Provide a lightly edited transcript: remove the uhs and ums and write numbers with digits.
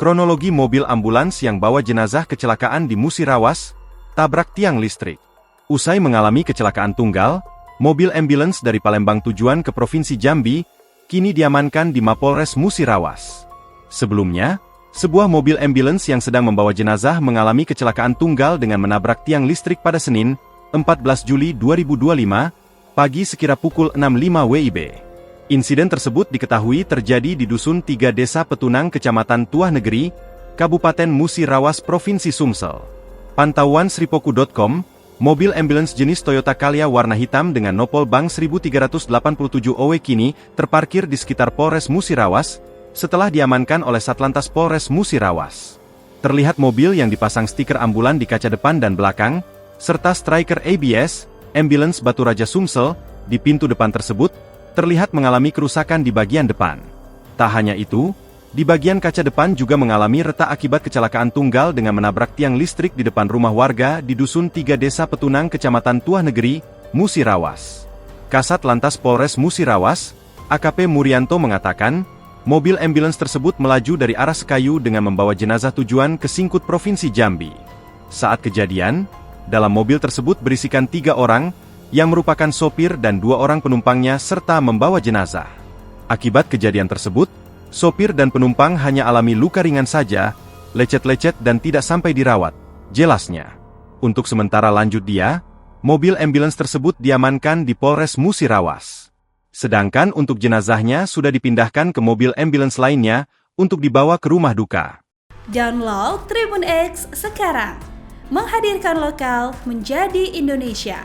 Kronologi mobil ambulans yang bawa jenazah kecelakaan di Musirawas, tabrak tiang listrik. Usai mengalami kecelakaan tunggal, mobil ambulans dari Palembang tujuan ke Provinsi Jambi, kini diamankan di Mapolres Musirawas. Sebelumnya, sebuah mobil ambulans yang sedang membawa jenazah mengalami kecelakaan tunggal dengan menabrak tiang listrik pada Senin, 14 Juli 2025, pagi sekira pukul 6.05 WIB. Insiden tersebut diketahui terjadi di Dusun 3 Desa Petunang Kecamatan Tuah Negeri, Kabupaten Musirawas Provinsi Sumsel. Pantauan Sripoku.com, mobil ambulans jenis Toyota Calya warna hitam dengan nopol bank 1387 OW kini terparkir di sekitar Polres Musirawas, setelah diamankan oleh Satlantas Polres Musirawas. Terlihat mobil yang dipasang stiker ambulan di kaca depan dan belakang, serta striker ABS, ambulans Batu Raja Sumsel, di pintu depan tersebut, terlihat mengalami kerusakan di bagian depan. Tak hanya itu, di bagian kaca depan juga mengalami retak akibat kecelakaan tunggal dengan menabrak tiang listrik di depan rumah warga di Dusun 3 Desa Petunang Kecamatan Tuah Negeri, Musirawas. Kasat Lantas Polres Musirawas, AKP Murianto mengatakan, mobil ambulans tersebut melaju dari arah Sekayu dengan membawa jenazah tujuan ke Singkut Provinsi Jambi. Saat kejadian, dalam mobil tersebut berisikan 3 orang, yang merupakan sopir dan 2 orang penumpangnya serta membawa jenazah. Akibat kejadian tersebut, sopir dan penumpang hanya alami luka ringan saja, lecet-lecet dan tidak sampai dirawat, jelasnya. Untuk sementara lanjut dia, mobil ambulans tersebut diamankan di Polres Musirawas. Sedangkan untuk jenazahnya sudah dipindahkan ke mobil ambulans lainnya untuk dibawa ke rumah duka. Download Tribun X sekarang, menghadirkan lokal menjadi Indonesia.